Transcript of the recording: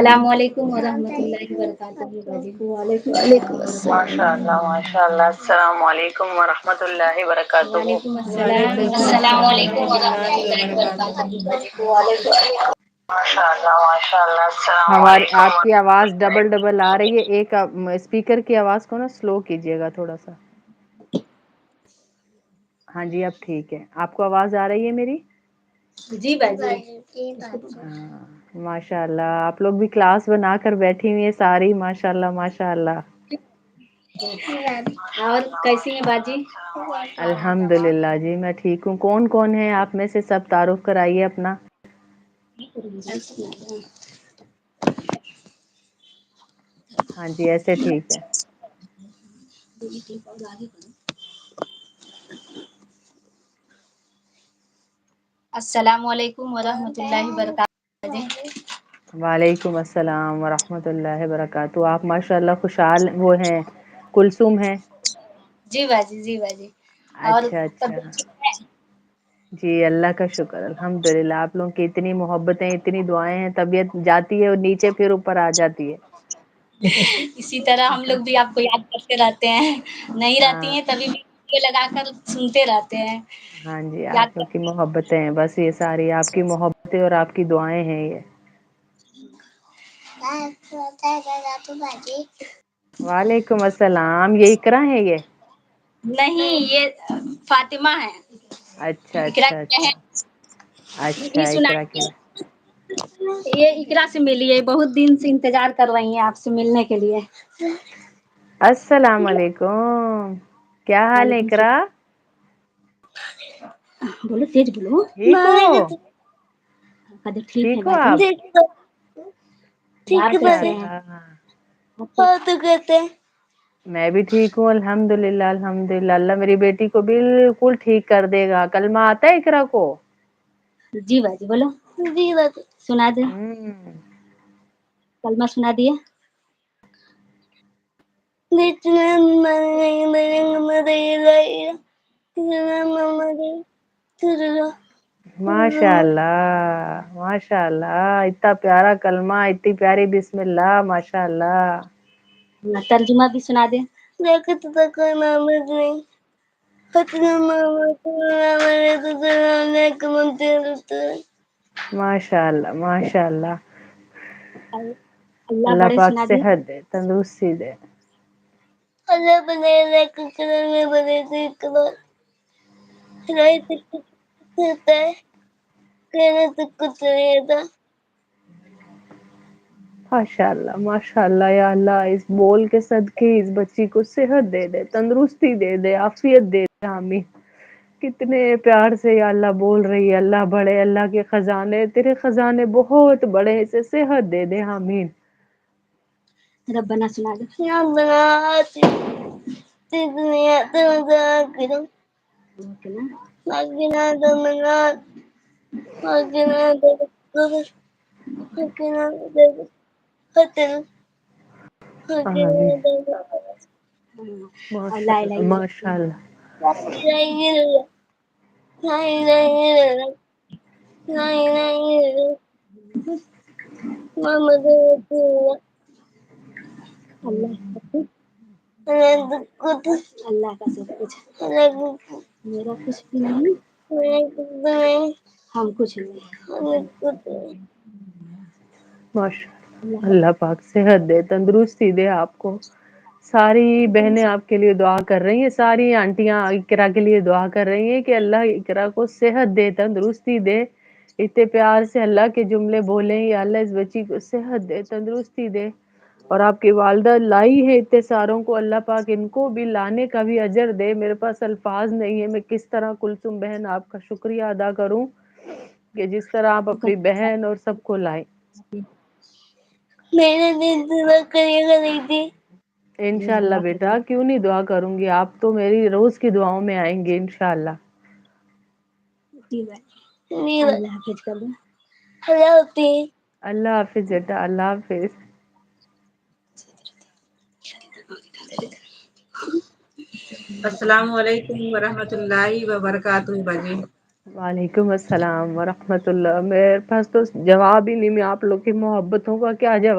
السلام علیکم ورحمۃ اللہ وبرکاتہ وعلیکم ماشاء السلام اللہ ماشاء اللہ السلام علیکم ورحمۃ اللہ وبرکاتہ. وعلیکم السلام وعلیکم السلام السلام علیکم ورحمۃ ورحمۃ اللہ اللہ وبرکاتہ. وبرکاتہ. وعلیکم ماشاء اللہ ماشاء اللہ السلام ہماری علیکم. آپ کی آواز ڈبل ڈبل آ رہی ہے. ایک اسپیکر کی آواز کو نا سلو کیجیے گا تھوڑا سا. ہاں جی اب ٹھیک ہے. آپ کو آواز آ رہی ہے میری؟ جی باجی. ہاں ماشاء اللہ آپ لوگ بھی کلاس بنا کر بیٹھی ہوئی ہیں ساری. ماشاء اللہ ماشاء اللہ. اور کیسی ہیں باجی؟ الحمد للہ جی میں ٹھیک ہوں. کون کون ہے آپ میں سے؟ سب تعارف کرائیے اپنا. ہاں جی ایسے ٹھیک ہے. السلام علیکم ورحمۃ اللہ وبرکاتہ. وعلیکم السلام ورحمۃ اللہ وبرکاتہ. آپ ماشاء اللہ خوشحال وہ ہیں کلثوم ہیں. جی باجی جی باجی. اور اچھا اچھا. طبیعت ٹھیک ہے؟ جی اللہ کا شکر الحمد للہ. آپ لوگوں کی اتنی محبتیں اتنی دعائیں ہیں. طبیعت جاتی ہے اور نیچے پھر اوپر آ جاتی ہے. اسی طرح ہم لوگ بھی آپ کو یاد کرتے رہتے ہیں. نہیں رہتی ہاں ہیں تبھی بھی لگا کر سنتے رہتے ہیں. ہاں جی یاد آپ لوگ کی کرتے محبتیں ہیں بس یہ ساری آپ کی محبتیں اور آپ کی دعائیں ہیں یہ. وعلیکم السلام. یہ اقراء ہے یہ؟ نہیں یہ فاطمہ ہے. اچھا اقراء اچھا کیا ہے اچھا. اچھا یہ اقراء سنائیے. کی. یہ اقراء سے ملی. بہت دن سے انتظار کر رہی ہیں آپ سے ملنے کے لیے. السلام علیکم. کیا حال ہے وعلیکم اقراء؟ السلام. بولو تیج بولو. ٹھیک ہو؟ ٹھیک ہے ہو باجی. آپ؟ باہر اچھا کیسے ہیں ہاں تو کہتے ہیں. میں بھی ٹھیک ہوں الحمد للہ الحمد للہ. اللہ میری بیٹی کو بالکل ٹھیک کر دے گا. کلمہ آتا ہے اقراء کو؟ جی باجی بولو. جی باجی سنا دے. ہوں کلمہ سنا دیے. ماشاء اللہ ماشاء اللہ. اتنا پیارا کلمہ اتنی پیاری بسم اللہ ماشاء اللہ. ترجمہ بھی سنا دے. ماشاء اللہ ماشاء اللہ. اللہ بڑے پاک سنا دیے. صحت دے تندرستی دے. ماشاء اللہ ماشاء اللہ. یا اللہ اس بول کے صدقے اس بچی کو صحت دے دے تندرستی دے دے عافیت دے دے. آمین. کتنے پیار سے یا اللہ بول رہی ہے. اللہ بڑے اللہ کے خزانے تیرے خزانے بہت بڑے. اسے صحت دے دے. آمین. ربنا سنا دے. آمین. اور ماشاء لا الہ اللہ الا ماشاء اللہ. اللہ اللہ کا سب کچھ. میرا کچھ بھی نہیں. ہم کچھ نہیں. ماشاء اللہ. اللہ پاک صحت دے تندرستی دے آپ کو. ساری بہنیں آپ کے لیے دعا کر رہی ہیں. ساری آنٹیاں اقراء کے لیے دعا کر رہی ہیں کہ اللہ اقراء کو صحت دے تندرستی دے. اتنے پیار سے اللہ کے جملے بولیں. یا اللہ اس بچی کو صحت دے تندرستی دے. اور آپ کی والدہ لائی ہے اتنے ساروں کو. اللہ پاک ان کو بھی لانے کا بھی اجر دے. میرے پاس الفاظ نہیں ہے میں کس طرح کلثوم بہن آپ کا شکریہ ادا کروں کہ جس طرح آپ اپنی بہن اور سب کو لائیں. میرے دل دعا کریے گا دیدی. انشاء اللہ بیٹا کیوں نہیں دعا کروں گی. آپ تو میری روز کی دعاؤں میں آئیں گے انشاء اللہ. اللہ حافظ کر دو. اللہ حافظ. اللہ حافظ بیٹا اللہ حافظ. السلام علیکم ورحمۃ اللہ وبرکاتہ باجی. وعلیکم السلام ورحمۃ اللہ. میرے پاس تو جواب ہی نہیں. میں آپ لوگ کی محبتوں کا کیا جواب